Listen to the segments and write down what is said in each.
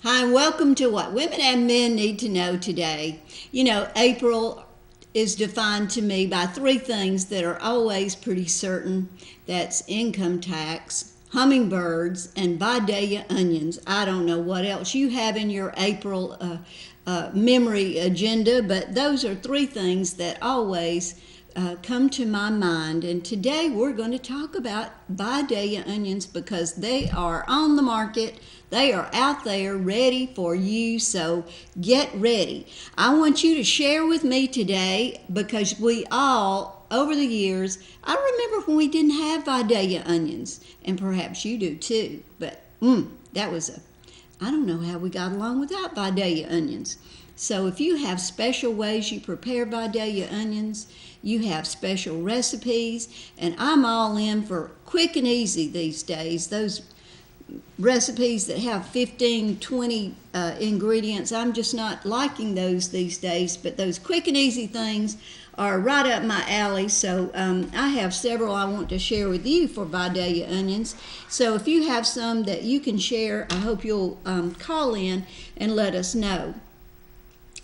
Hi, and welcome to What Women and Men Need to Know Today. You know, April is defined to me by three things that are always pretty certain. That's income tax, hummingbirds, and Vidalia onions. I don't know what else you have in your April memory agenda, but those are three things that always come to my mind. And today we're going to talk about Vidalia onions because they are on the market. They are out there ready for you, so get ready. I want you to share with me today because we all, over the years, I remember when we didn't have Vidalia onions, and perhaps you do too, but I don't know how we got along without Vidalia onions. So if you have special ways you prepare Vidalia onions, you have special recipes, and I'm all in for quick and easy these days. Those recipes that have 15, 20 ingredients, I'm just not liking those these days, but those quick and easy things are right up my alley. So I have several I want to share with you for Vidalia onions. So if you have some that you can share, I hope you'll call in and let us know.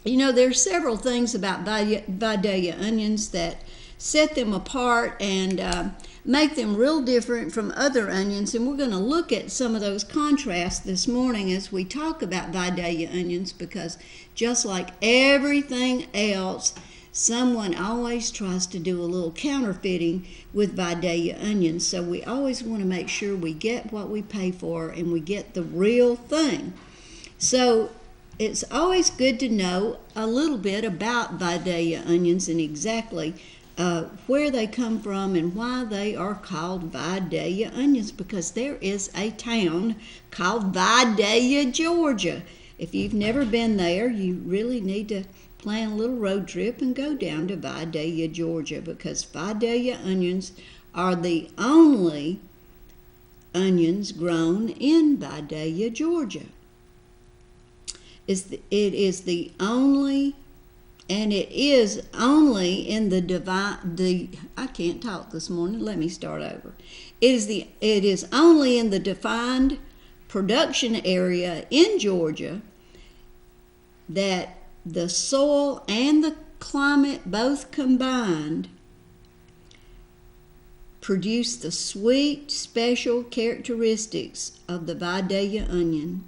You know, there's several things about Vidalia onions that set them apart and make them real different from other onions, and we're going to look at some of those contrasts this morning as we talk about Vidalia onions, because just like everything else, someone always tries to do a little counterfeiting with Vidalia onions, so we always want to make sure we get what we pay for and we get the real thing. So it's always good to know a little bit about Vidalia onions and exactly where they come from and why they are called Vidalia onions, because there is a town called Vidalia, Georgia. If you've never been there, you really need to plan a little road trip and go down to Vidalia, Georgia, because Vidalia onions are the only onions grown in Vidalia, Georgia. It is only in the I can't talk this morning. Let me start over. It is only in the defined production area in Georgia that the soil and the climate both combined produce the sweet, special characteristics of the Vidalia onion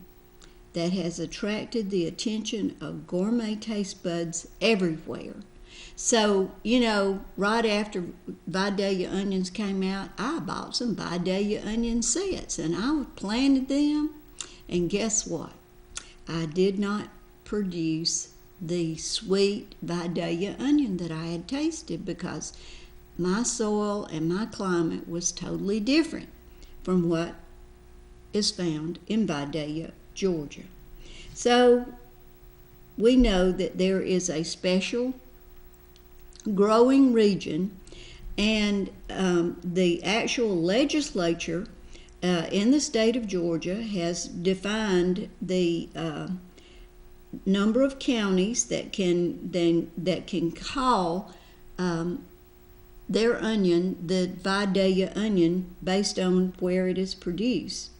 that has attracted the attention of gourmet taste buds everywhere. So, you know, right after Vidalia onions came out, I bought some Vidalia onion sets and I planted them, and guess what? I did not produce the sweet Vidalia onion that I had tasted because my soil and my climate was totally different from what is found in Vidalia, Georgia. So we know that there is a special growing region, and the actual legislature in the state of Georgia has defined the number of counties that can call their onion the Vidalia onion based on where it is produced.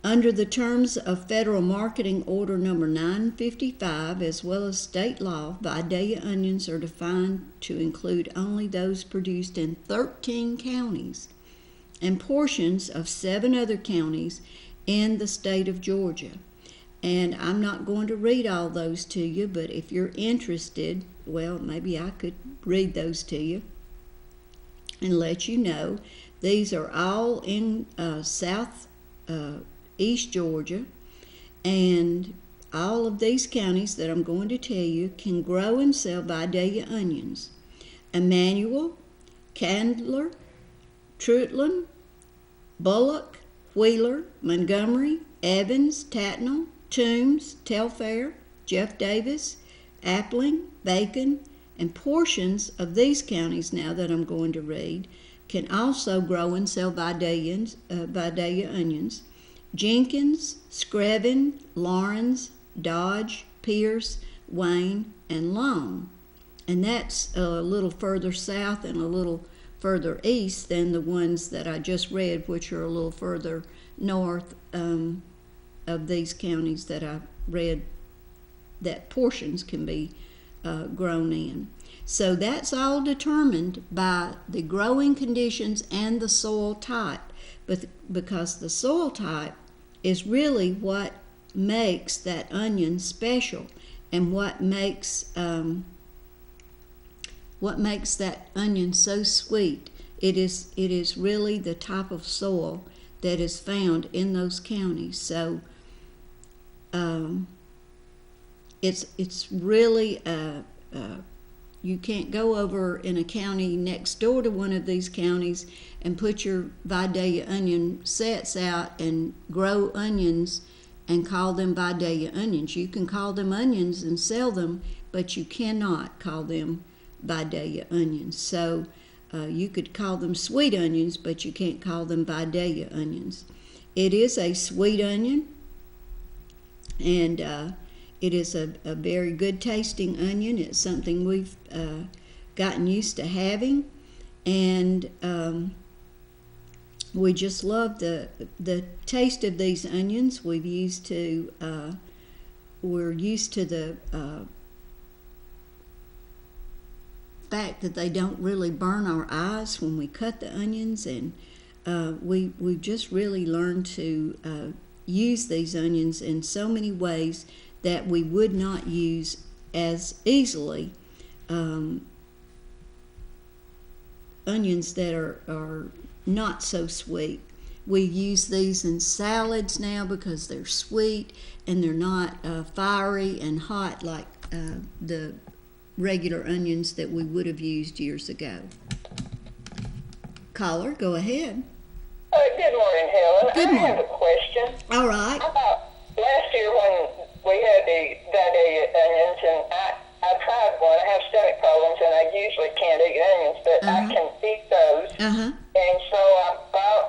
Under the terms of Federal Marketing Order Number 955, as well as state law, Vidalia onions are defined to include only those produced in 13 counties and portions of 7 other counties in the state of Georgia. And I'm not going to read all those to you, but if you're interested, well, maybe I could read those to you and let you know. These are all in East Georgia, and all of these counties that I'm going to tell you can grow and sell Vidalia onions. Emmanuel, Candler, Trutland, Bullock, Wheeler, Montgomery, Evans, Tatnall, Toombs, Telfair, Jeff Davis, Appling, Bacon, and portions of these counties now that I'm going to read can also grow and sell Vidalia onions. Jenkins, Screven, Lawrence, Dodge, Pierce, Wayne, and Long. And that's a little further south and a little further east than the ones that I just read, which are a little further north of these counties that I read that portions can be grown in. So that's all determined by the growing conditions and the soil type, but because the soil type is really what makes that onion special, and what makes that onion so sweet. It is really the type of soil that is found in those counties. So it's really you can't go over in a county next door to one of these counties and put your Vidalia onion sets out and grow onions and call them Vidalia onions. You can call them onions and sell them, but you cannot call them Vidalia onions. So you could call them sweet onions, but you can't call them Vidalia onions. It is a sweet onion, and it is a very good tasting onion. It's something we've gotten used to having, and we just love the taste of these onions. We're used to the fact that they don't really burn our eyes when we cut the onions, and we've just really learned to use these onions in so many ways that we would not use as easily onions that are not so sweet. We use these in salads now because they're sweet and they're not fiery and hot like the regular onions that we would have used years ago. Caller, go ahead. Good morning, Helen. Good morning. I have a question. All right. About last year when we had the Vidalia onions, and I tried one. I have stomach problems, and I usually can't eat onions, but I can eat those. And so I bought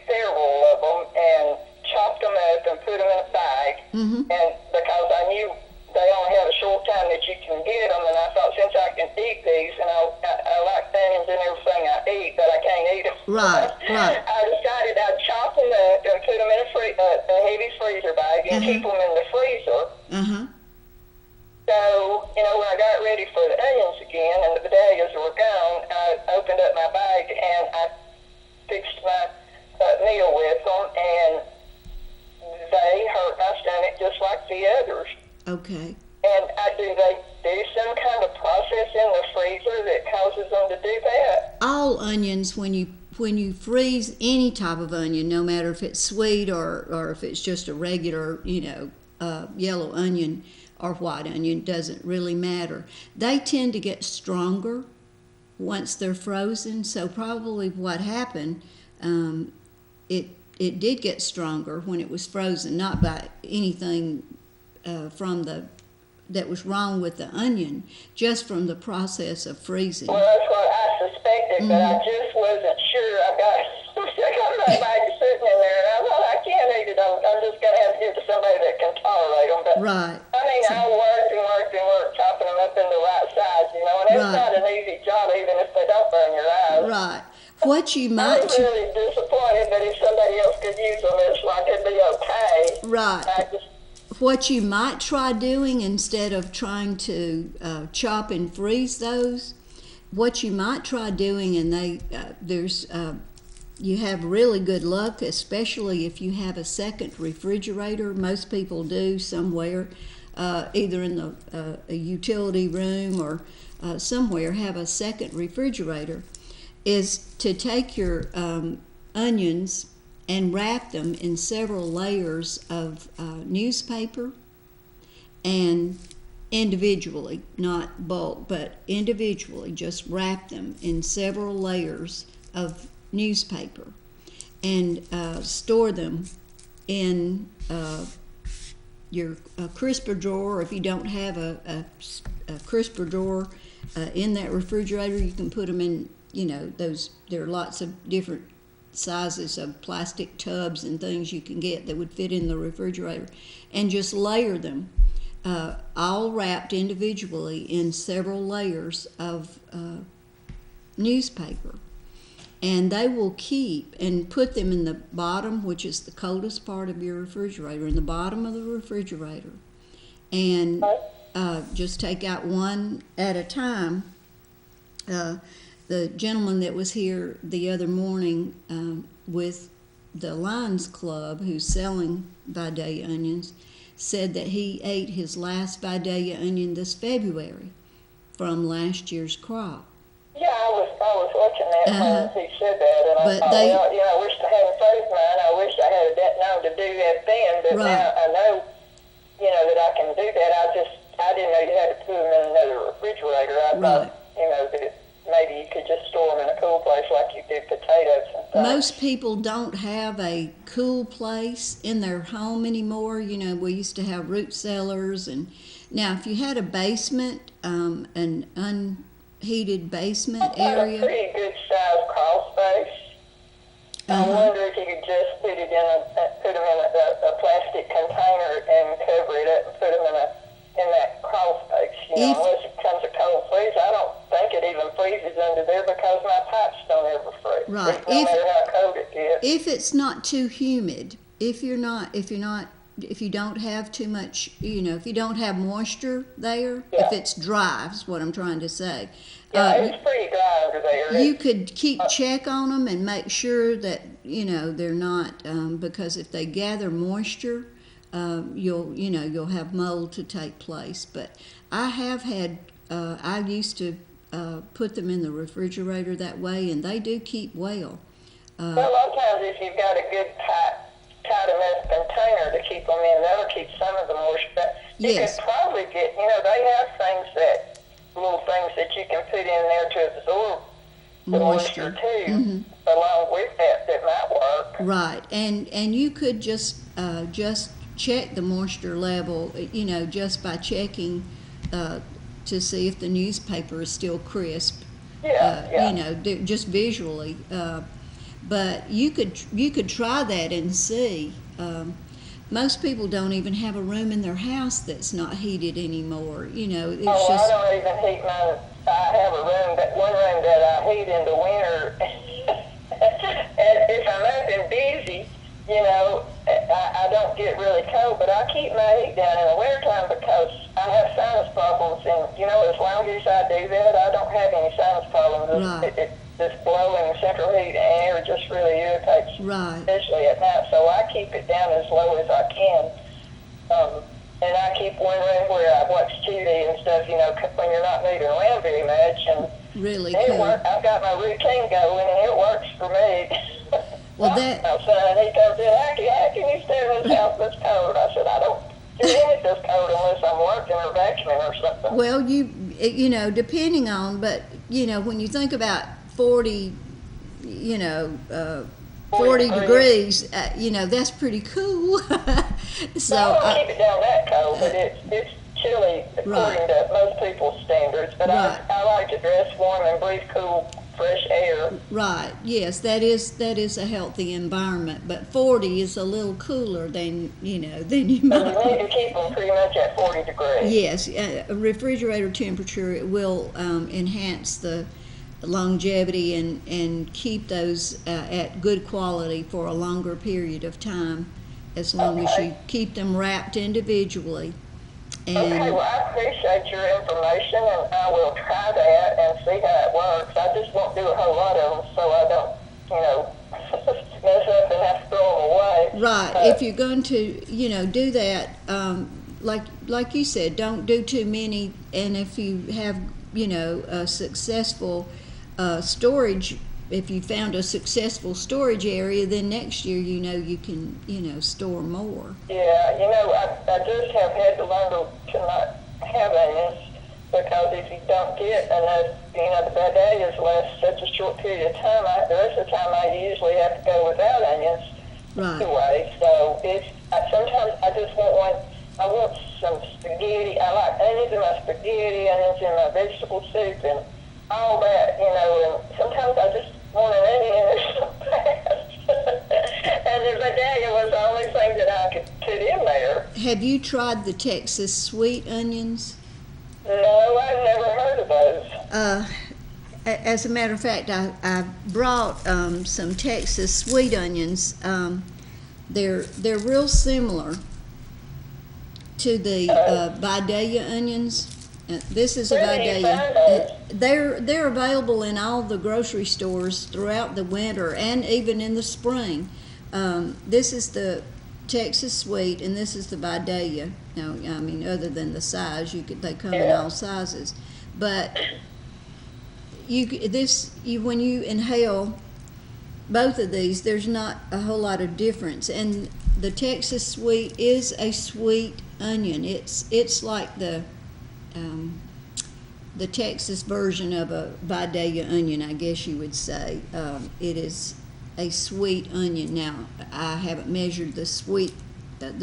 several of them and chopped them up and put them in a bag. And because I knew they only have a short time that you can get them, and I thought since I can eat these, and I like onions in everything I eat, but I can't eat them. Right. I decided I'd chop them up and put them in a heavy freezer bag and keep them in the freezer. So, when I got ready for the onions again and the Vidalias were gone, I opened up my bag and I fixed my meal with them, and they hurt my stomach just like the others. Okay. And do they do some kind of process in the freezer that causes them to do that? All onions, when you freeze any type of onion, no matter if it's sweet or if it's just a regular, yellow onion or white onion, doesn't really matter. They tend to get stronger once they're frozen. So probably what happened, it did get stronger when it was frozen, not by anything that was wrong with the onion, just from the process of freezing. Well, that's what I suspected, but I just wasn't sure. I got my bag sitting in there, and I thought, I can't eat it. I'm just going to have to give it to somebody that can tolerate them. But, right. I worked, chopping them up in the right size, and it's not an easy job, even if they don't burn your eyes. Right. What you might... I'm really disappointed that if somebody else could use them, it's like it'd be okay. Right. What you might try doing, instead of trying to chop and freeze those, what you might try doing, and you have really good luck, especially if you have a second refrigerator. Most people do somewhere, either in a utility room or somewhere, have a second refrigerator, is to take your onions and wrap them in several layers of newspaper, and individually, not bulk, but individually, just wrap them in several layers of newspaper, and store them in your crisper drawer. If you don't have a crisper drawer in that refrigerator, you can put them in, there are lots of different sizes of plastic tubs and things you can get that would fit in the refrigerator, and just layer them, all wrapped individually in several layers of newspaper. and they will keep and put them in the bottom, which is the coldest part of your refrigerator, in the bottom of the refrigerator, and just take out one at a time. The gentleman that was here the other morning with the Lions Club, who's selling Vidalia onions, said that he ate his last Vidalia onion this February from last year's crop. Yeah, I was watching that when he said that, and I thought, well, you know, I wish I hadn't frozen mine. I wish I had known to do that then, but now I know, you know, that I can do that. I didn't know you had to put them in another refrigerator. I thought, you know, that maybe you could just store them in a cool place like you do potatoes and things. Most people don't have a cool place in their home anymore. You know, we used to have root cellars, and now if you had a basement, an unheated basement area. A pretty good sized crawl space. I wonder if you could just put them in a plastic container and cover it up and put them in that crawl space. You know, unless it comes a cold freeze, I don't think it even freezes under there because my pipes don't ever freeze. Right. No matter how cold it gets. If it's not too humid, if you don't have too much, you know, if you don't have moisture there, if it's dry, is what I'm trying to say. Yeah, it's pretty dry under there. You could keep check on them and make sure that, you know, they're not, because if they gather moisture, you'll have mold to take place. But I have had, I used to put them in the refrigerator that way, and they do keep well. Well, a lot of times if you've got a good tight enough container to keep them in, that'll keep some of the moisture. But you could probably get, you know, they have little things that you can put in there to absorb the moisture too, along with that might work. Right, and you could just check the moisture level, you know, just by checking to see if the newspaper is still crisp. You know, just visually. But you could try that and see. Most people don't even have a room in their house that's not heated anymore. You know, it's just. I don't even heat mine. I have one room that I heat in the winter, and if I'm up and busy, you know, I don't get really cold. But I keep my heat down in the wintertime because I have sinus problems, and you know, as long as I do that, I don't have any sinus problems. Right. This blowing central heat air just really irritates, especially at night. So I keep it down as low as I can. And I keep one room where I watch TV and stuff, you know, when you're not moving around very much. And really cool. I've got my routine going, and it works for me. Well, my son, he comes in, how can you stay in this house that's cold? I said, I don't get in it this cold unless I'm working or vacuuming or something. Well, you know, depending on, but, you know, when you think about 40, you know, 40 degrees, you know, that's pretty cool. So I don't keep it down that cold, but it's chilly according to most people's standards. But I like to dress warm and breathe cool, fresh air. Right. Yes, that is a healthy environment. But 40 is a little cooler than you might. You need to keep them pretty much at 40 degrees. Yes, refrigerator temperature, it will enhance the longevity and keep those at good quality for a longer period of time, as long as you keep them wrapped individually. And okay, well, I appreciate your information, and I will try that and see how it works. I just won't do a whole lot of them, so I don't, you know, mess up and have to throw them away. Right. If you're going to, you know, do that, like you said, don't do too many. And if you have, you know, a successful storage, if you found a successful storage area, then next year, you know, you can, you know, store more. Yeah, you know, I just have had to learn to not have onions, because if you don't get enough, you know, the Vidalias last such a short period of time, the rest of the time I usually have to go without onions anyway. So sometimes I just I want some spaghetti. I like onions in my spaghetti, onions in my vegetable soup, and all that, you know, and sometimes I just want an onion in there so fast. And the Vidalia was the only thing that I could put in there. Have you tried the Texas sweet onions? No, I've never heard of those. As a matter of fact, I brought some Texas sweet onions. They're real similar to the Vidalia onions. This is a Vidalia. They're available in all the grocery stores throughout the winter and even in the spring. This is the Texas sweet, and this is the Vidalia. Now, I mean, other than the size, they come in all sizes. But when you inhale both of these, there's not a whole lot of difference. And the Texas sweet is a sweet onion. It's like the Texas version of a Vidalia onion, I guess you would say. It is a sweet onion. Now, I haven't measured the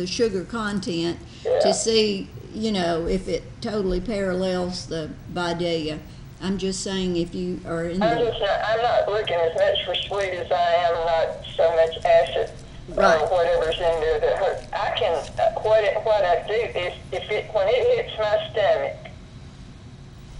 sugar content to see, if it totally parallels the Vidalia. I'm just saying if you are in I'm not looking as much for sweet as I am not so much acid or whatever's in there that hurts. I can, what I do is, when it hits my stomach,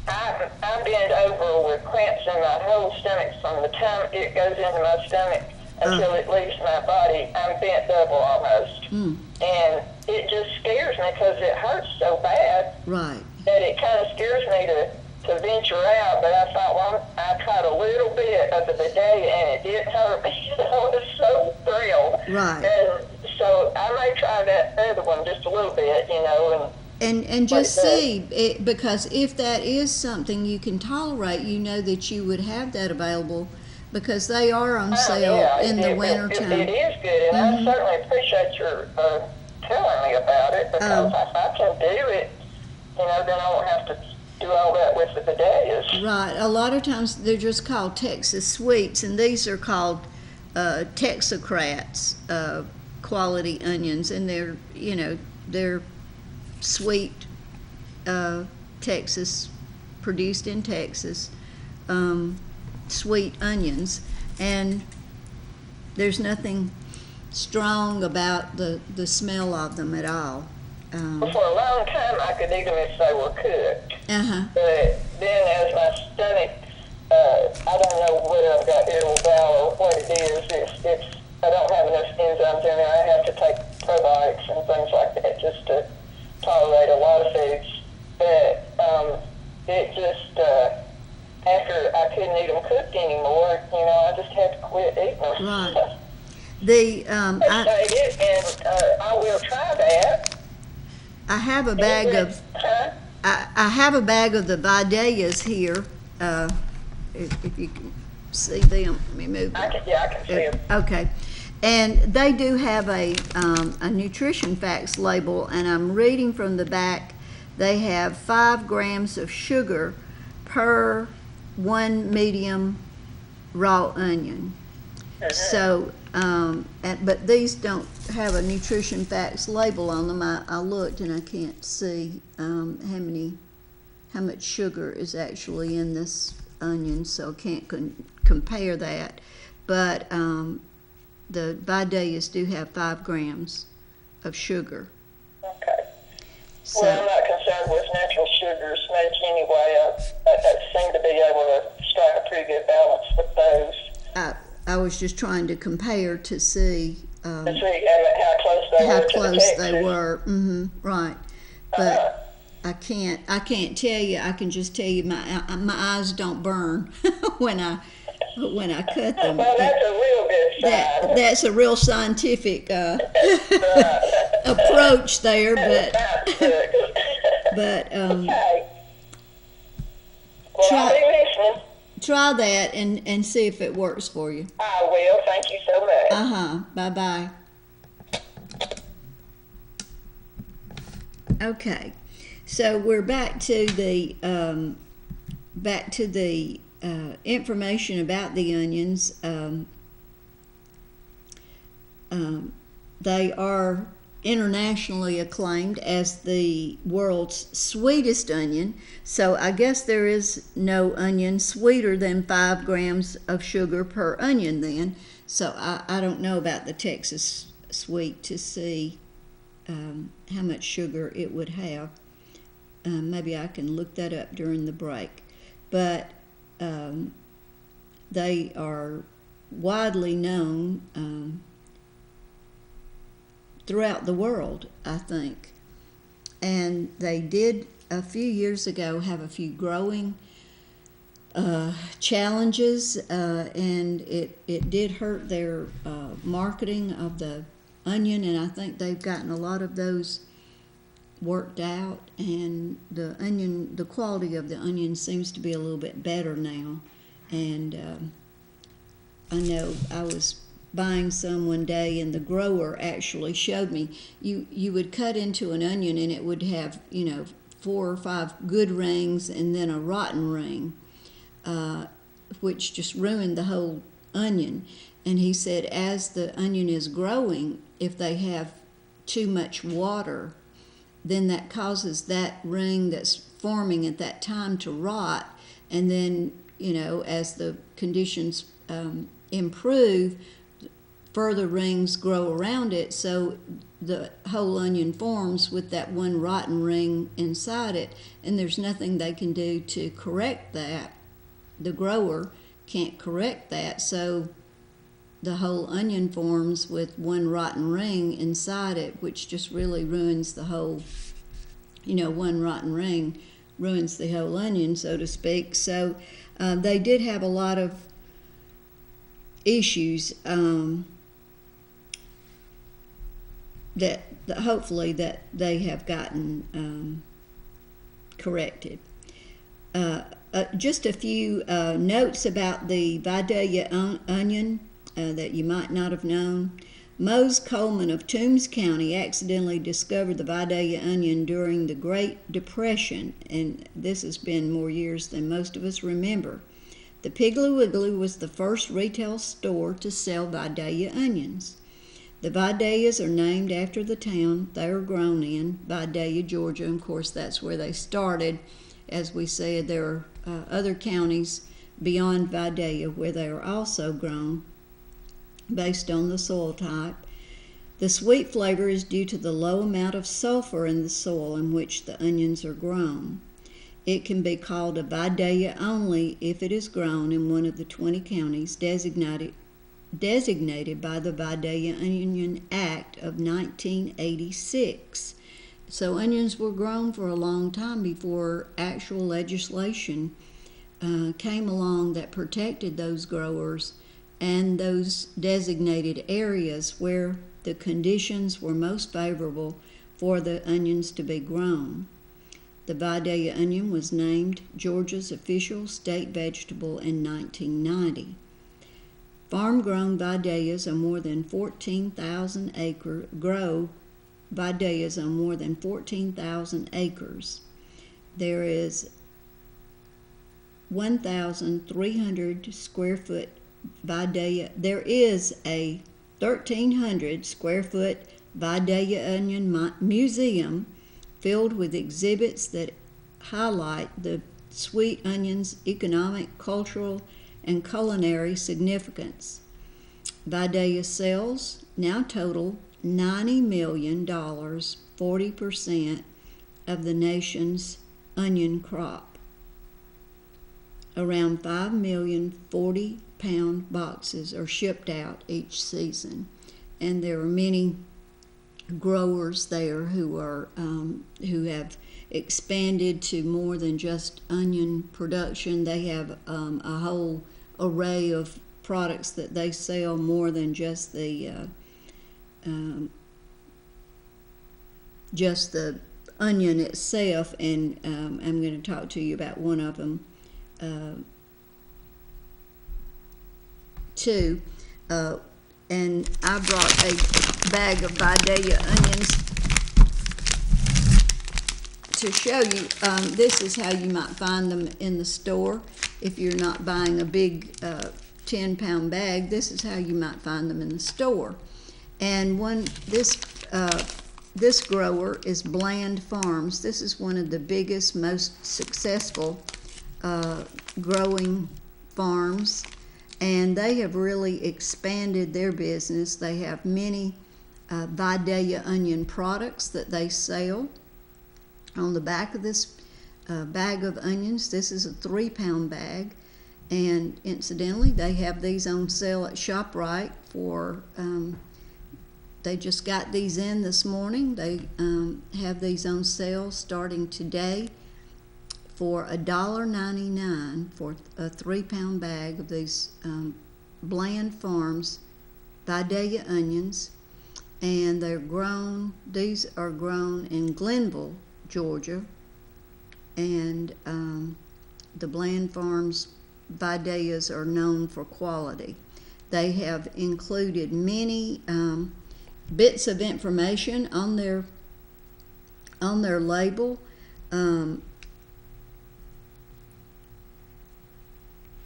I bend over with cramps in my whole stomach from the time it goes into my stomach until it leaves my body. I'm bent double almost. And it just scares me because it hurts so bad that it kind of scares me to venture out. But I thought, well, I tried a little bit of the day and it didn't hurt me. I was so thrilled. And so I may try that other one just a little bit, and just see, because if that is something you can tolerate, that you would have that available, because they are on sale in the winter time. It is good, and I certainly appreciate your telling me about it, because if I can do it, then I won't have to do all that with the bidets. Right. A lot of times they're just called Texas sweets, and these are called Texocrats quality onions, and they're sweet Texas, produced in Texas, sweet onions, and there's nothing strong about the smell of them at all. For a long time I could eat them if they were cooked. But then as my stomach, I don't know whether I've got irritable bowel or what it is. It's I don't have enough enzymes in there. I have to take probiotics and things like that just to tolerate a lot of foods. But it just, after I couldn't eat them cooked anymore, I just had to quit eating them. Right. I will try that. I have a bag of I have a bag of the Vidalias here. If you can see them, let me move them. I can see them. Okay. And they do have a nutrition facts label, and I'm reading from the back. They have 5 grams of sugar per 1 medium raw onion. So, but these don't have a nutrition facts label on them. I looked and I can't see how much sugar is actually in this onion, so I can't compare that. But the Vidalias do have 5 grams of sugar. Okay. So, well, I'm not concerned with natural sugars much anyway. I seem to be able to strike a pretty good balance with those. I was just trying to compare to see how close they were. Right. But I can't tell you. I can just tell you my eyes don't burn when I cut them. Well, that's a real good sign. That's a real scientific approach there, but okay. Well, I'll be listening. Try that and see if it works for you. I will. Thank you so much. Bye-bye. Okay. So we're back to the information about the onions. They are internationally acclaimed as the world's sweetest onion. So I guess there is no onion sweeter than 5 grams of sugar per onion then. So I don't know about the Texas sweet to see how much sugar it would have. Maybe I can look that up during the break. But they are widely known throughout the world, I think. And they did a few years ago have a few growing challenges, and it did hurt their marketing of the onion, and I think they've gotten a lot of those worked out, and the quality of the onion seems to be a little bit better now. And I know I was buying some one day, and the grower actually showed me you would cut into an onion and it would have 4 or 5 good rings and then a rotten ring, which just ruined the whole onion. And he said as the onion is growing, if they have too much water, then that causes that ring that's forming at that time to rot, and then as the conditions improve, further rings grow around it, so the whole onion forms with that one rotten ring inside it, and there's nothing they can do to correct that. The grower can't correct that, so the whole onion forms with one rotten ring inside it, which just really ruins the whole, one rotten ring ruins the whole onion, so to speak. So they did have a lot of issues that hopefully that they have gotten corrected. Just a few notes about the Vidalia onion that you might not have known. Mose Coleman of Toombs County accidentally discovered the Vidalia onion during the Great Depression, and this has been more years than most of us remember. The Piggly Wiggly was the first retail store to sell Vidalia onions. The Vidalias are named after the town they are grown in, Vidalia, Georgia, and of course that's where they started. As we said, there are other counties beyond Vidalia where they are also grown based on the soil type. The sweet flavor is due to the low amount of sulfur in the soil in which the onions are grown. It can be called a Vidalia only if it is grown in one of the 20 counties designated by the Vidalia Onion Act of 1986. So onions were grown for a long time before actual legislation came along that protected those growers and those designated areas where the conditions were most favorable for the onions to be grown. The Vidalia onion was named Georgia's official state vegetable in 1990. Farm-grown Vidalias on more than 14,000 acres grow Vidalias on more than 14,000 acres. There is 1,300 square foot Vidalia. There is a 1,300 square foot Vidalia onion museum filled with exhibits that highlight the sweet onion's economic, cultural, and culinary significance. Vidalia sales now total $90 million, 40% of the nation's onion crop. Around 5 million 40-pound boxes are shipped out each season, and there are many growers there who have expanded to more than just onion production. They have a whole array of products that they sell, more than just the onion itself, and I'm going to talk to you about one of them too. And I brought a bag of Vidalia onions to show you. This is how you might find them in the store. If you're not buying a big 10-pound bag, this is how you might find them in the store. And this grower is Bland Farms. This is one of the biggest, most successful growing farms, and they have really expanded their business. They have many Vidalia onion products that they sell. On the back of this bag of onions, this is a 3-pound bag, And incidentally, they have these on sale at ShopRite for, they just got these in this morning. They have these on sale starting today for $1.99 for a 3-pound bag of these Bland Farms Vidalia onions. And these are grown in Glenville, Georgia. And the Bland Farms Vidalias are known for quality. They have included many bits of information on their label.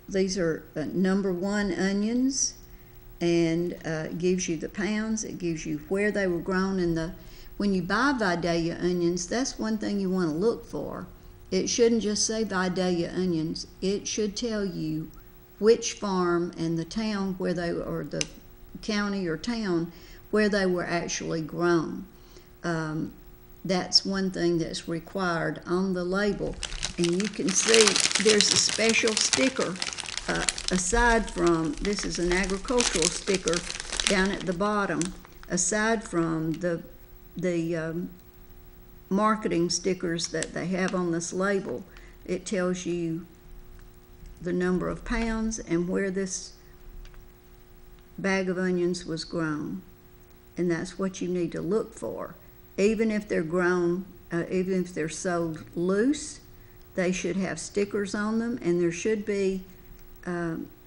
These are number 1 onions, and it gives you the pounds. It gives you where they were grown. And when you buy Vidalia onions, that's one thing you want to look for. It shouldn't just say Vidalia onions. It should tell you which farm and the town where they, or the county or town where they were actually grown. That's one thing that's required on the label. And you can see there's a special sticker aside from, this is an agricultural sticker down at the bottom, aside from the marketing stickers that they have on this label. It tells you the number of pounds and where this bag of onions was grown. And that's what you need to look for. Even if they're grown, even if they're sold loose, they should have stickers on them, and there should be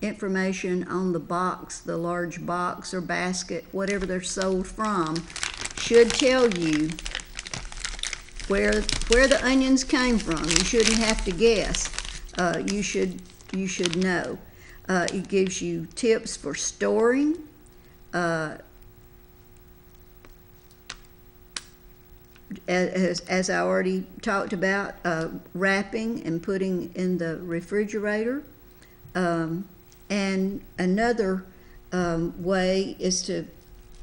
information on the box, the large box or basket, whatever they're sold from, should tell you where the onions came from. You shouldn't have to guess. You should know. It gives you tips for storing. As I already talked about, wrapping and putting in the refrigerator. And another way is to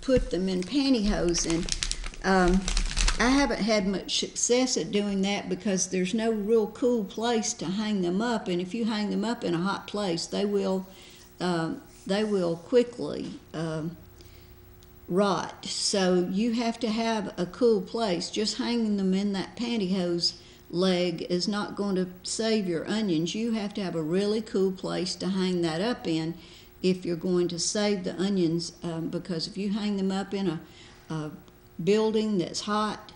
put them in pantyhose. And I haven't had much success at doing that because there's no real cool place to hang them up. And if you hang them up in a hot place, they will quickly rot. So you have to have a cool place. Just hanging them in that pantyhose leg is not going to save your onions. You have to have a really cool place to hang that up in if you're going to save the onions, because if you hang them up in a building that's hot,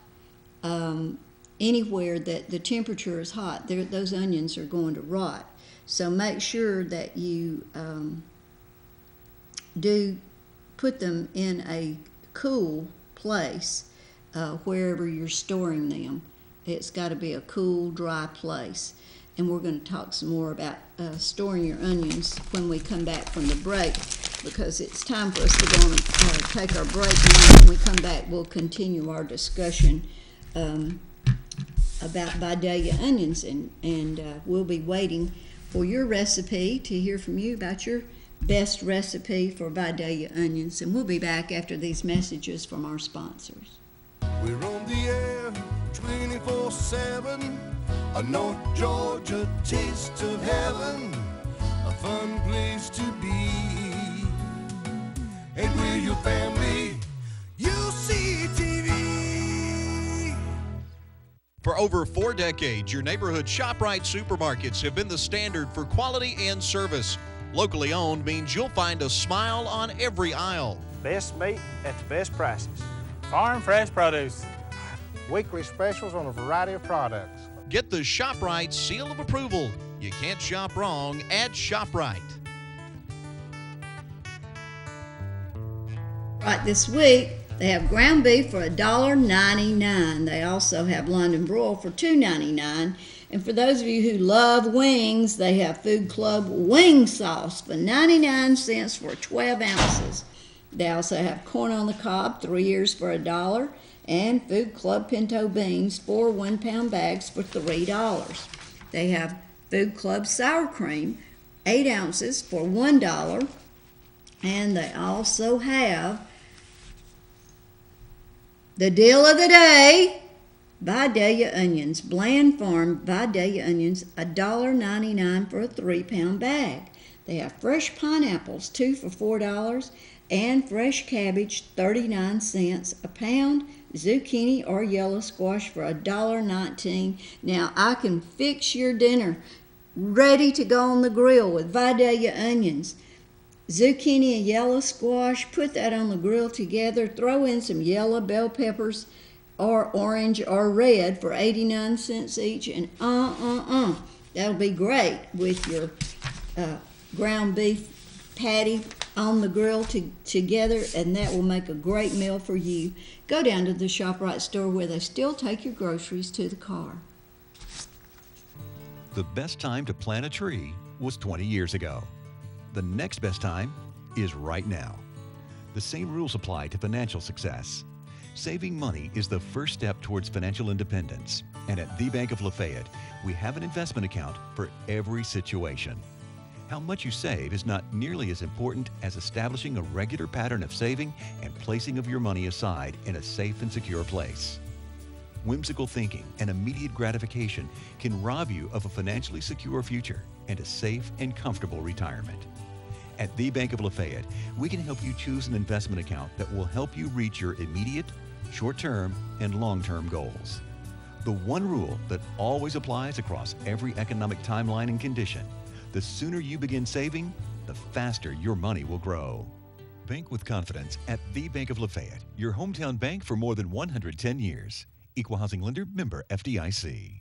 anywhere that the temperature is hot, those onions are going to rot. So make sure that you do put them in a cool place wherever you're storing them. It's got to be a cool, dry place. And we're going to talk some more about storing your onions when we come back from the break, because it's time for us to go and take our break. And when we come back, we'll continue our discussion about Vidalia onions, and we'll be waiting for your recipe, to hear from you about your best recipe for Vidalia onions. And we'll be back after these messages from our sponsors. We're on the air 24/7, a North Georgia taste of heaven, a fun place to be. And we're your family, UCTV. For over 4 decades, your neighborhood ShopRite supermarkets have been the standard for quality and service. Locally owned means you'll find a smile on every aisle. Best meat at the best prices. Farm fresh produce. Weekly specials on a variety of products. Get the ShopRite seal of approval. You can't shop wrong at ShopRite. Right, this week they have ground beef for $1.99. They also have London broil for $2.99. And for those of you who love wings, they have Food Club wing sauce for 99 cents for 12 ounces. They also have corn on the cob, 3 ears for $1, and Food Club pinto beans, 4 1-pound bags for $3. They have Food Club sour cream, 8 ounces for $1, and they also have the deal of the day, Vidalia onions, Bland Farm Vidalia onions, $1.99 for a 3-pound bag. They have fresh pineapples, 2 for $4, and fresh cabbage, 39 cents a pound. Zucchini or yellow squash for $1.19. Now I can fix your dinner ready to go on the grill with Vidalia onions. Zucchini and yellow squash, put that on the grill together. Throw in some yellow bell peppers or orange or red for 89 cents each, and that'll be great with your ground beef patty on the grill together, and that will make a great meal for you. Go down to the ShopRite store where they still take your groceries to the car. The best time to plant a tree was 20 years ago. The next best time is right now. The same rules apply to financial success. Saving money is the first step towards financial independence, and at the Bank of Lafayette, we have an investment account for every situation. How much you save is not nearly as important as establishing a regular pattern of saving and placing of your money aside in a safe and secure place. Whimsical thinking and immediate gratification can rob you of a financially secure future and a safe and comfortable retirement. At the Bank of Lafayette, we can help you choose an investment account that will help you reach your immediate, short-term, and long-term goals. The one rule that always applies across every economic timeline and condition: the sooner you begin saving, the faster your money will grow. Bank with confidence at the Bank of Lafayette, your hometown bank for more than 110 years. Equal housing lender, member FDIC.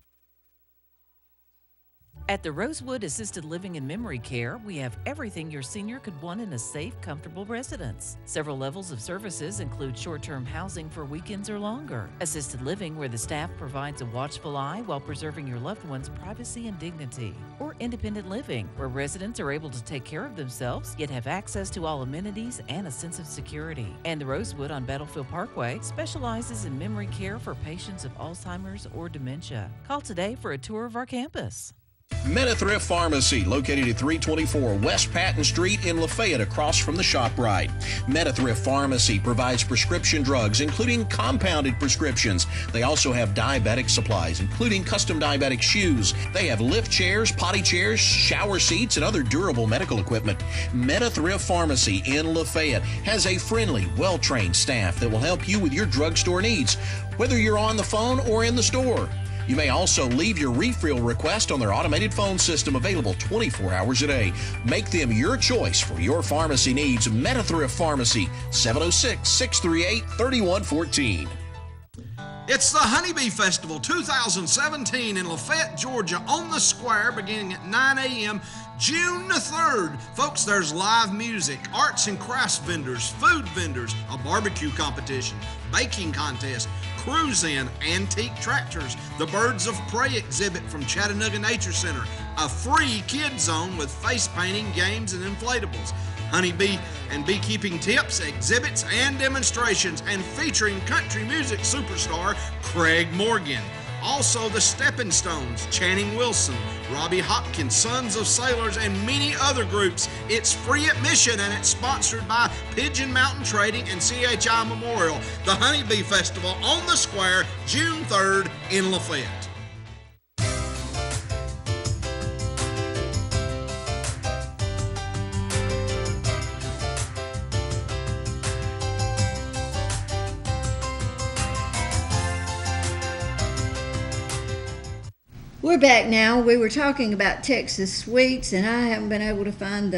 At the Rosewood Assisted Living and Memory Care, we have everything your senior could want in a safe, comfortable residence. Several levels of services include short-term housing for weekends or longer, assisted living where the staff provides a watchful eye while preserving your loved one's privacy and dignity, or independent living where residents are able to take care of themselves yet have access to all amenities and a sense of security. And the Rosewood on Battlefield Parkway specializes in memory care for patients of Alzheimer's or dementia. Call today for a tour of our campus. MetaThrift Pharmacy, located at 324 West Patton Street in Lafayette, across from the ShopRite. MetaThrift Pharmacy provides prescription drugs, including compounded prescriptions. They also have diabetic supplies, including custom diabetic shoes. They have lift chairs, potty chairs, shower seats, and other durable medical equipment. MetaThrift Pharmacy in Lafayette has a friendly, well-trained staff that will help you with your drugstore needs, whether you're on the phone or in the store. You may also leave your refill request on their automated phone system, available 24 hours a day. Make them your choice for your pharmacy needs. MetaThrift Pharmacy, 706-638-3114. It's the Honeybee Festival 2017 in Lafayette, Georgia, on the square, beginning at 9 a.m. June the 3rd. Folks, there's live music, arts and crafts vendors, food vendors, a barbecue competition, baking contest, cruise-in, antique tractors, the Birds of Prey exhibit from Chattanooga Nature Center, a free kids zone with face painting, games, and inflatables, honeybee and beekeeping tips, exhibits, and demonstrations, and featuring country music superstar Craig Morgan. Also the Stepping Stones, Channing Wilson, Robbie Hopkins, Sons of Sailors, and many other groups. It's free admission, and it's sponsored by Pigeon Mountain Trading and CHI Memorial. The Honeybee Festival on the Square, June 3rd in Lafayette. We're back now. We were talking about Texas sweets, and I haven't been able to find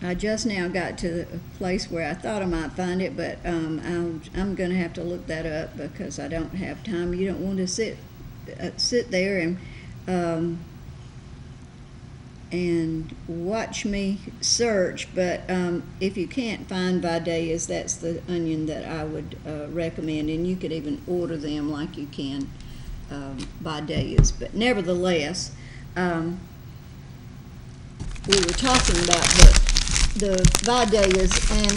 I just now got to a place where I thought I might find it, but I'm going to have to look that up because I don't have time. You don't want to sit there and watch me search, but if you can't find Vidalias, that's the onion that I would recommend, and you could even order them like you can Vidalias. But nevertheless, we were talking about the Vidalias, and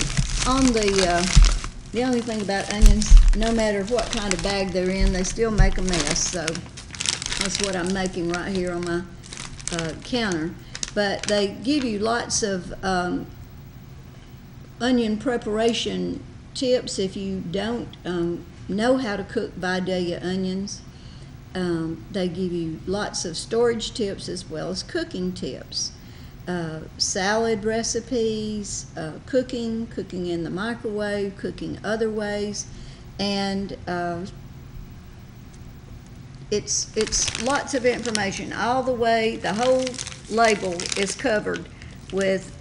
on the only thing about onions, no matter what kind of bag they're in, they still make a mess. So that's what I'm making right here on my counter. But they give you lots of onion preparation tips if you don't know how to cook Vidalia onions. They give you lots of storage tips as well as cooking tips. Salad recipes, cooking in the microwave, cooking other ways, and it's lots of information all the way. The whole label is covered with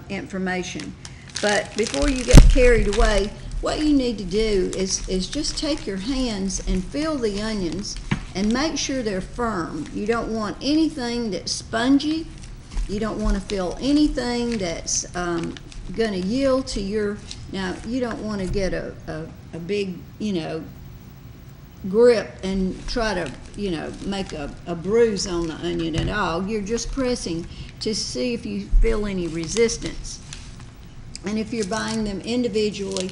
information. But before you get carried away, what you need to do is just take your hands and feel the onions and make sure they're firm. You don't want anything that's spongy. You don't want to feel anything that's going to yield to your, now you don't want to get a big, grip and try to, make a bruise on the onion at all. You're just pressing to see if you feel any resistance. And if you're buying them individually,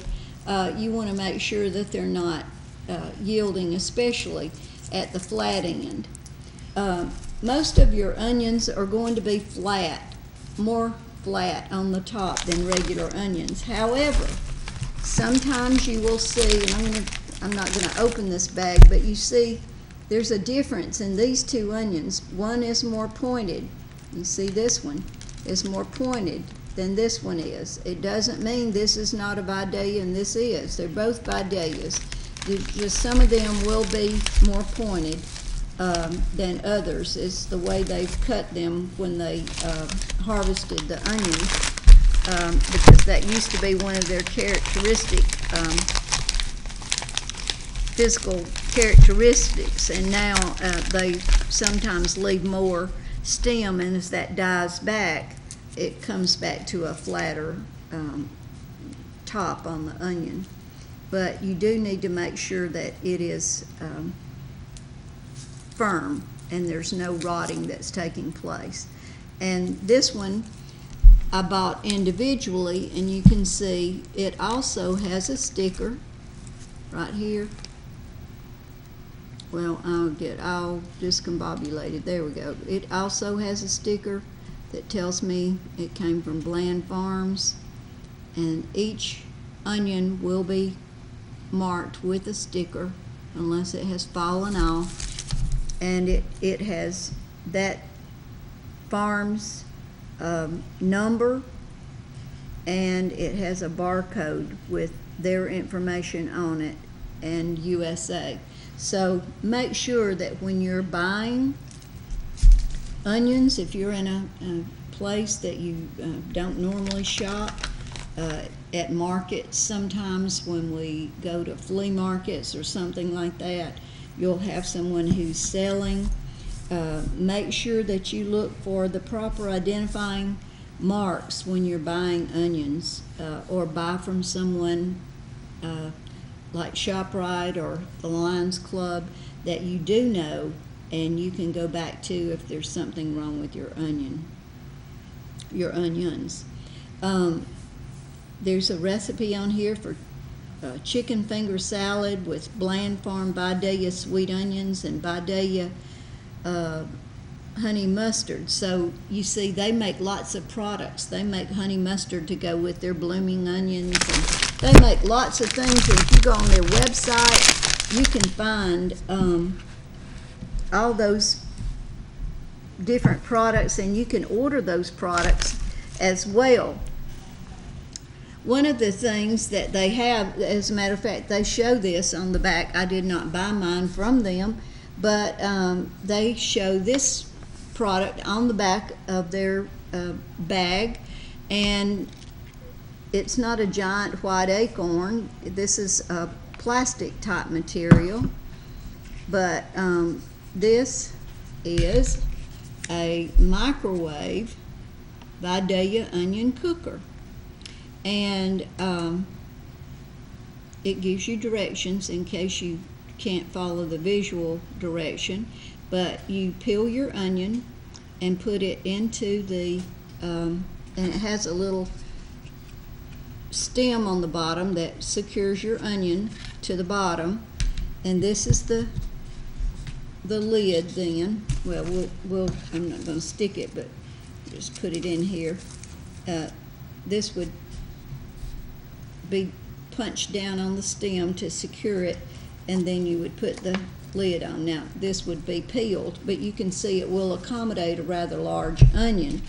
you want to make sure that they're not yielding, especially at the flat end. Most of your onions are going to be flat, more flat on the top than regular onions. However, sometimes you will see, and I'm not going to open this bag, but you see there's a difference in these two onions. One is more pointed. You see this one is more pointed than this one is. It doesn't mean this is not a Vidalia and this is. They're both Vidalias. Just some of them will be more pointed than others. It's the way they've cut them when they harvested the onions, because that used to be one of their characteristic physical characteristics, and now they sometimes leave more stem, and as that dies back, it comes back to a flatter top on the onion. But you do need to make sure that it is firm and there's no rotting that's taking place. And this one I bought individually, and you can see it also has a sticker right here. Well, I'll get all discombobulated. There we go. It also has a sticker that tells me it came from Bland Farms, and each onion will be marked with a sticker unless it has fallen off, and it has that farm's number, and it has a barcode with their information on it and USA. So make sure that when you're buying onions, if you're in a place that you don't normally shop, at markets, sometimes when we go to flea markets or something like that, you'll have someone who's selling. Make sure that you look for the proper identifying marks when you're buying onions, or buy from someone like ShopRite or the Lions Club that you do know, and you can go back to if there's something wrong with your onions. There's a recipe on here for chicken finger salad with Bland Farm Vidalia sweet onions and Vidalia honey mustard. So you see, they make lots of products. They make honey mustard to go with their blooming onions, and they make lots of things. And if you go on their website, you can find all those different products, and you can order those products as well. One of the things that they have, as a matter of fact, they show this on the back. I did not buy mine from them, but they show this product on the back of their bag, and it's not a giant white acorn. This is a plastic type material, but this is a microwave Vidalia onion cooker. And it gives you directions in case you can't follow the visual direction, but you peel your onion and put it into the and it has a little stem on the bottom that secures your onion to the bottom, and this is the lid. Then we'll I'm not going to stick it, but just put it in here. This would be punched down on the stem to secure it, and then you would put the lid on. Now, this would be peeled, but you can see it will accommodate a rather large onion.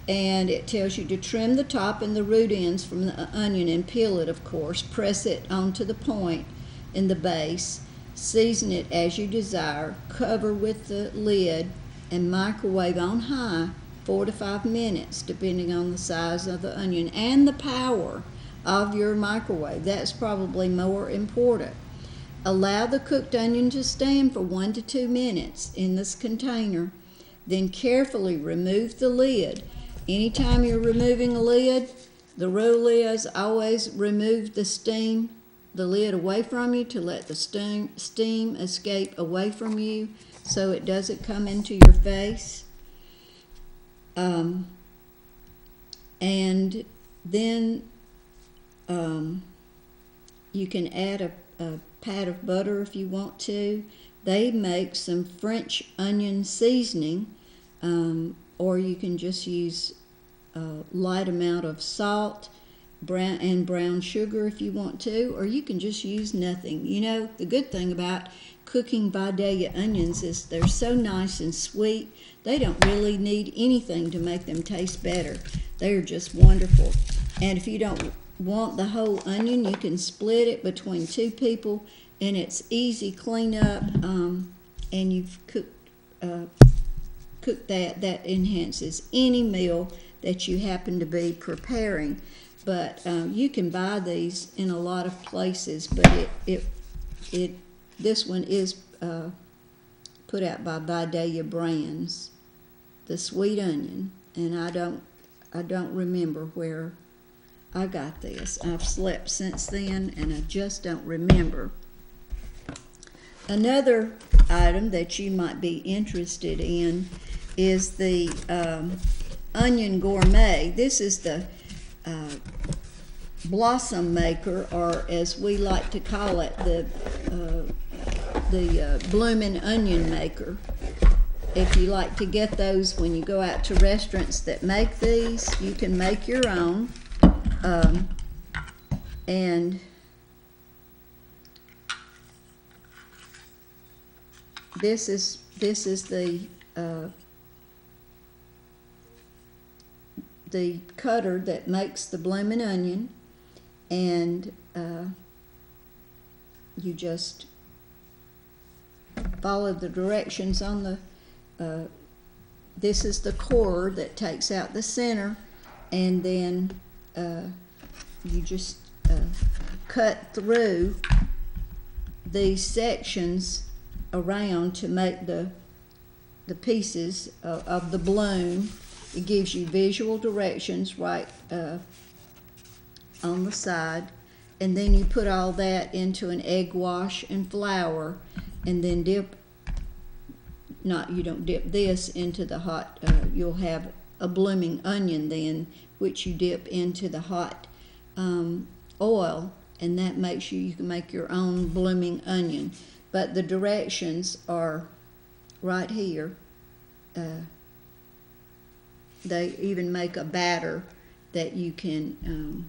And it tells you to trim the top and the root ends from the onion and peel it, of course. Press it onto the point in the base. Season it as you desire. Cover with the lid and microwave on high 4 to 5 minutes, depending on the size of the onion and the power of your microwave. That's probably more important. Allow the cooked onion to stand for 1 to 2 minutes in this container. Then carefully remove the lid. Anytime you're removing a lid, the rule is always remove the lid away from you to let the steam escape away from you so it doesn't come into your face. And then you can add a pat of butter if you want to. They make some French onion seasoning, or you can just use a light amount of salt, brown sugar if you want to, or you can just use nothing. You know, the good thing about cooking Vidalia onions is they're so nice and sweet, they don't really need anything to make them taste better. They're just wonderful. And if you don't want the whole onion, you can split it between 2 people, and it's easy cleanup, and you've cooked that enhances any meal that you happen to be preparing. But you can buy these in a lot of places, but this one is put out by Vidalia Brands, the sweet onion, and I don't remember where I got this. I've slept since then, and I just don't remember. Another item that you might be interested in is the Onion Gourmet. This is the blossom maker, or as we like to call it, the bloomin' onion maker. If you like to get those when you go out to restaurants that make these, you can make your own. And this is the cutter that makes the bloomin' onion, and you just follow the directions on the this is the core that takes out the center, and then you just cut through these sections around to make the pieces of the bloom. It gives you visual directions right on the side, and then you put all that into an egg wash and flour, and then you don't dip this into the hot, you'll have a blooming onion then, which you dip into the hot oil, and that makes you can make your own blooming onion. But the directions are right here. They even make a batter that you can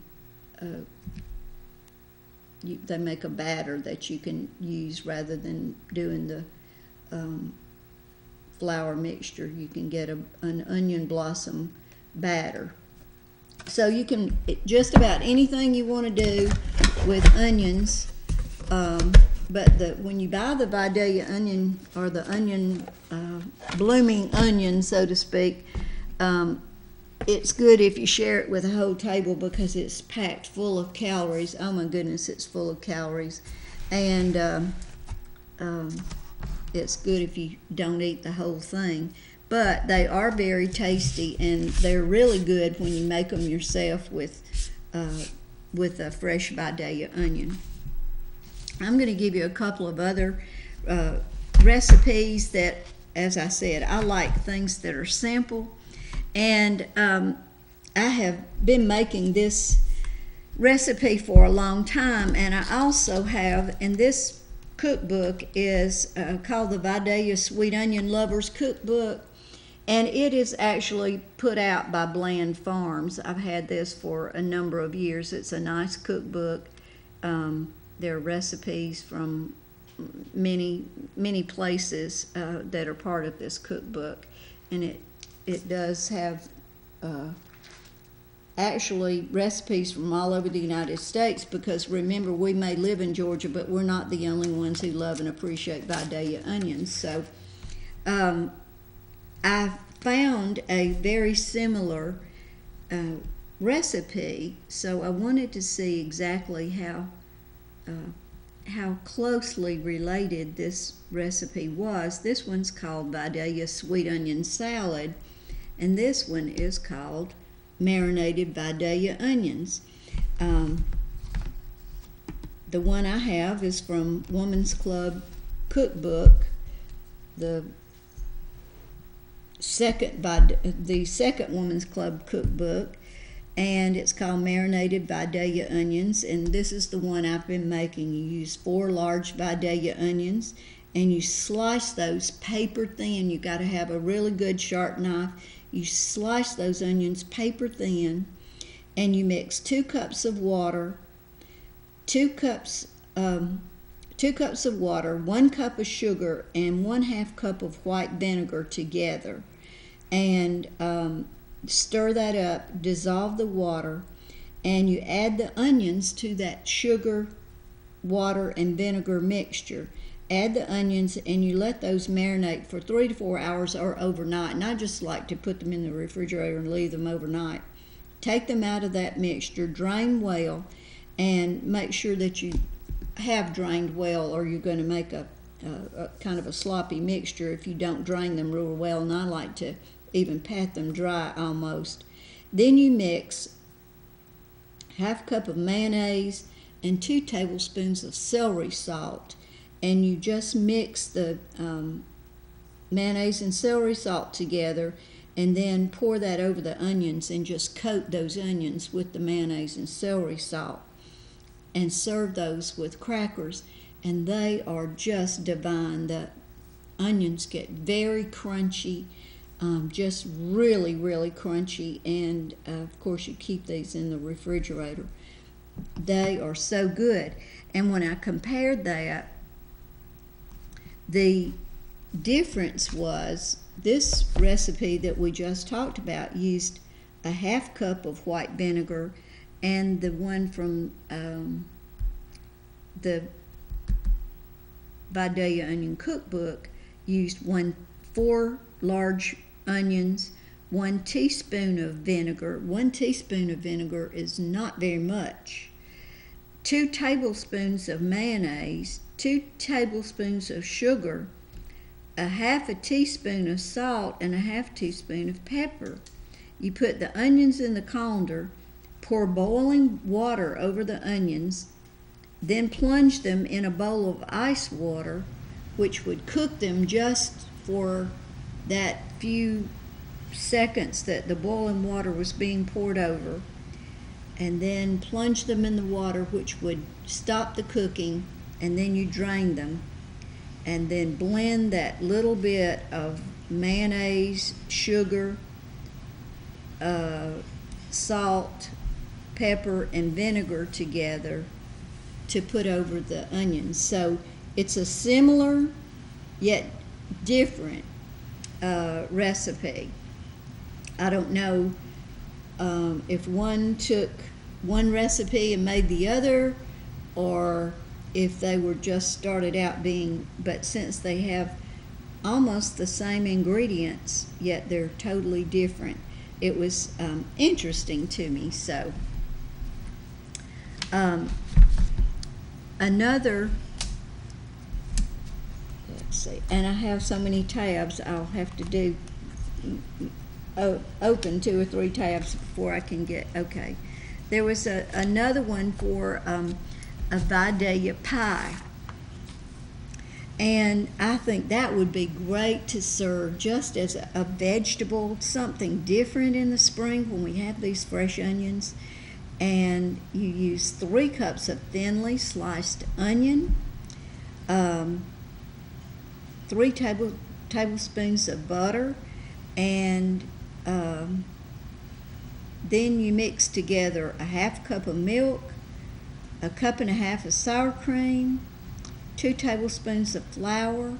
they make a batter that you can use rather than doing the flour mixture. You can get an onion blossom batter. So you can just about anything you want to do with onions, but when you buy the Vidalia onion, or the onion blooming onion, so to speak, it's good if you share it with a whole table, because it's packed full of calories. Oh my goodness, it's full of calories. And it's good if you don't eat the whole thing. But they are very tasty, and they're really good when you make them yourself with a fresh Vidalia onion. I'm going to give you a couple of other recipes that, as I said, I like things that are simple. And I have been making this recipe for a long time, and I also have, and this cookbook is called the Vidalia Sweet Onion Lovers Cookbook, and it is actually put out by Bland Farms. I've had this for a number of years. It's a nice cookbook. There are recipes from many places that are part of this cookbook, and it does have actually recipes from all over the United States, because remember, we may live in Georgia, but we're not the only ones who love and appreciate Vidalia onions. So I found a very similar recipe, so I wanted to see exactly how closely related this recipe was. This one's called Vidalia sweet onion salad, and this one is called marinated Vidalia onions. The one I have is from Woman's Club Cookbook, the second Woman's Club Cookbook, and it's called marinated Vidalia onions, and this is the one I've been making. You use 4 large Vidalia onions, and you slice those paper thin. You got to have a really good sharp knife. You slice those onions paper thin, and you mix 2 cups of water, 2 cups of water, 1 cup of sugar, and 1/2 cup of white vinegar together, and stir that up. Dissolve the water, and you add the onions to that sugar, water, and vinegar mixture. Add the onions, and you let those marinate for 3 to 4 hours or overnight. And I just like to put them in the refrigerator and leave them overnight. Take them out of that mixture, drain well, and make sure that you have drained well, or you're going to make a kind of a sloppy mixture if you don't drain them real well. And I like to even pat them dry almost. Then you mix 1/2 cup of mayonnaise and 2 tablespoons of celery salt, and you just mix the mayonnaise and celery salt together, and then pour that over the onions and just coat those onions with the mayonnaise and celery salt, and serve those with crackers, and they are just divine. The onions get very crunchy, just really, really crunchy, and of course you keep these in the refrigerator. They are so good. And when I compared that, the difference was this recipe that we just talked about used 1/2 cup of white vinegar, and the one from the Vidalia Onion Cookbook used 4 large onions, 1 teaspoon of vinegar. 1 teaspoon of vinegar is not very much. 2 tablespoons of mayonnaise, 2 tablespoons of sugar, 1/2 teaspoon of salt, and 1/2 teaspoon of pepper. You put the onions in the colander, pour boiling water over the onions, then plunge them in a bowl of ice water, which would cook them just for that few seconds that the boiling water was being poured over, and then plunge them in the water, which would stop the cooking, and then you drain them, and then blend that little bit of mayonnaise, sugar, salt, pepper, and vinegar together to put over the onions. So it's a similar yet different recipe. I don't know if one took one recipe and made the other, or if they were just started out being, but since they have almost the same ingredients, yet they're totally different, it was interesting to me. So another, let's see, and I have so many tabs, I'll have to do open 2 or 3 tabs before I can get, okay. There was another one for a Vidalia pie, and I think that would be great to serve just as a vegetable, something different in the spring when we have these fresh onions. And you use 3 cups of thinly sliced onion, 3 tablespoons of butter, and then you mix together 1/2 cup of milk, 1.5 cups of sour cream, 2 tablespoons of flour,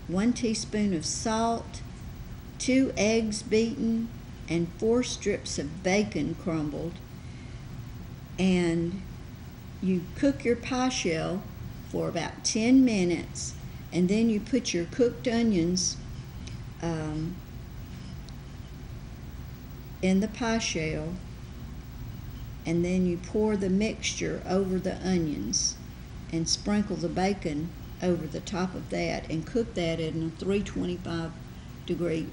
1 teaspoon of salt, 2 eggs beaten, and 4 strips of bacon crumbled. And you cook your pie shell for about 10 minutes, and then you put your cooked onions in the pie shell, and then you pour the mixture over the onions and sprinkle the bacon over the top of that, and cook that in a 325 degree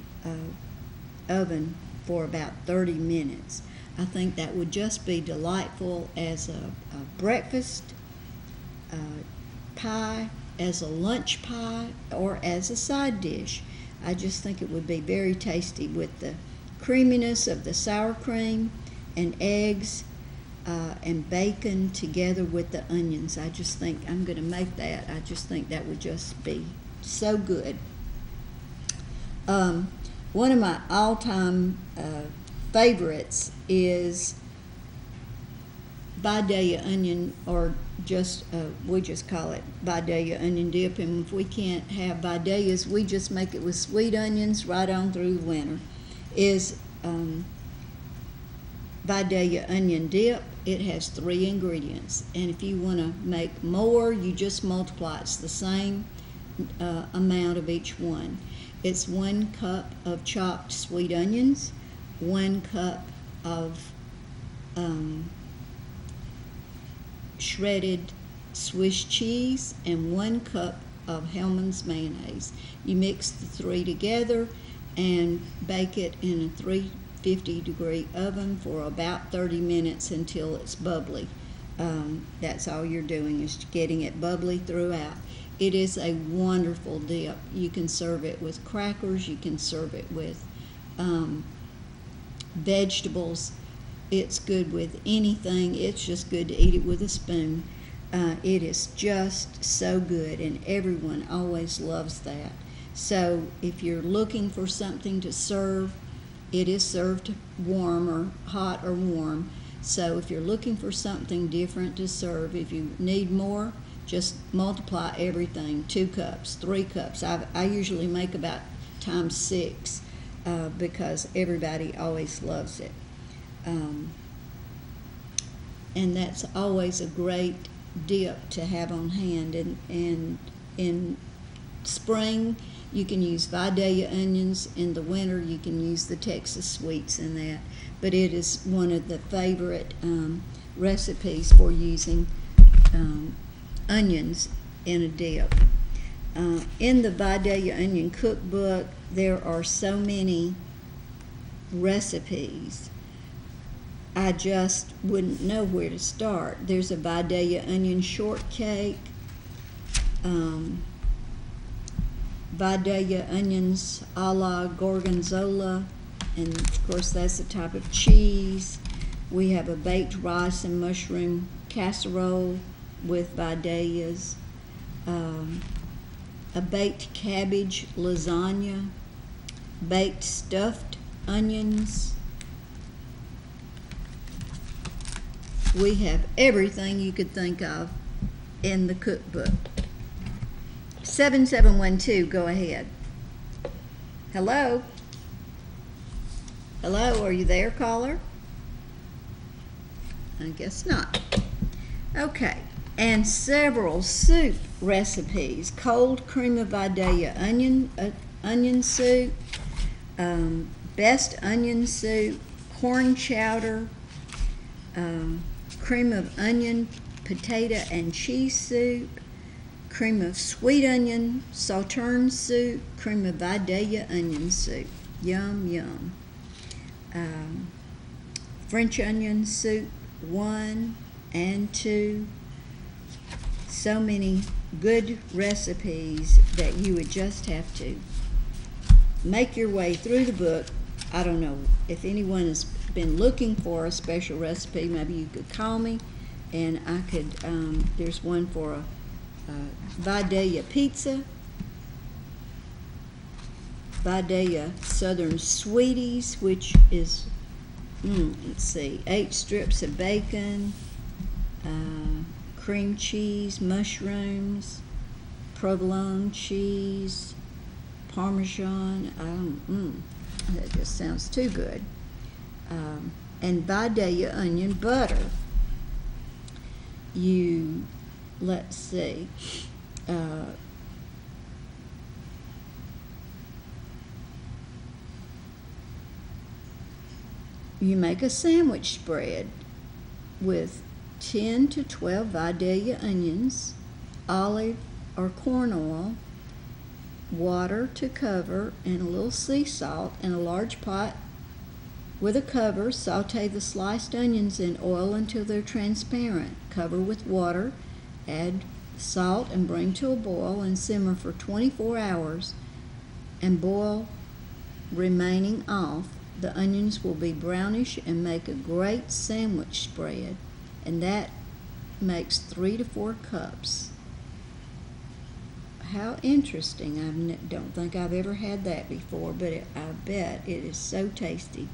oven for about 30 minutes. I think that would just be delightful as a breakfast pie, as a lunch pie, or as a side dish. I just think it would be very tasty with the creaminess of the sour cream and eggs and bacon together with the onions. I just think I'm going to make that. I just think that would just be so good. One of my all-time favorites is Vidalia onion, or just we just call it Vidalia onion dip, and if we can't have Vidalias, we just make it with sweet onions right on through the winter. Is Vidalia onion dip. It has 3 ingredients, and if you want to make more, you just multiply. It's the same amount of each one. It's 1 cup of chopped sweet onions, 1 cup of shredded Swiss cheese, and 1 cup of Hellmann's mayonnaise. You mix the 3 together and bake it in a 350 degree oven for about 30 minutes until it's bubbly. That's all you're doing, is getting it bubbly throughout. It is a wonderful dip. You can serve it with crackers, you can serve it with vegetables. It's good with anything. It's just good to eat it with a spoon. It is just so good, and everyone always loves that. So if you're looking for something to serve, it is served warm or hot or warm. So if you're looking for something different to serve, if you need more, just multiply everything. 2 cups, 3 cups. I usually make about times 6 because everybody always loves it. And that's always a great dip to have on hand. And in spring, you can use Vidalia onions. In the winter, you can use the Texas sweets in that. But it is one of the favorite recipes for using onions in a dip. In the Vidalia onion cookbook, there are so many recipes. I just wouldn't know where to start. There's a Vidalia onion shortcake, Vidalia onions a la gorgonzola, and of course that's a type of cheese. We have a baked rice and mushroom casserole with Vidalias, a baked cabbage lasagna, baked stuffed onions. We have everything you could think of in the cookbook. 7712, go ahead. Hello? Hello, are you there, caller? I guess not. Okay, and several soup recipes. Cold cream of Vidalia onion soup, best onion soup, corn chowder, cream of onion, potato and cheese soup, cream of sweet onion, sauterne soup, cream of Vidalia onion soup. Yum, yum. French onion soup 1 and 2. So many good recipes that you would just have to make your way through the book. I don't know if anyone has been looking for a special recipe. Maybe you could call me, and I could. There's one for a Vidalia pizza, Vidalia Southern Sweeties, which is let's see, 8 strips of bacon, cream cheese, mushrooms, provolone cheese, Parmesan. That just sounds too good. And Vidalia onion butter. Let's see. You make a sandwich spread with 10 to 12 Vidalia onions, olive or corn oil, water to cover, and a little sea salt in a large pot with a cover. Saute the sliced onions in oil until they're transparent. Cover with water, add salt and bring to a boil and simmer for 24 hours and boil remaining off. The onions will be brownish and make a great sandwich spread, and that makes 3 to 4 cups. How interesting. I don't think I've ever had that before, but I bet it is so tasty.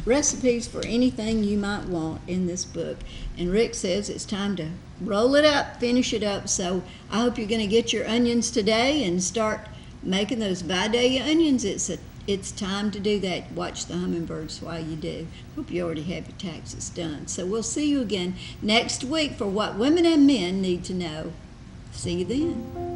Recipes for anything you might want in this book. And Rick says it's time to roll it up, finish it up. So I hope you're going to get your onions today and start making those Vidalia onions. It's time to do that. Watch the hummingbirds while you do. Hope you already have your taxes done. So we'll see you again next week for What Women and Men Need to Know. See you then.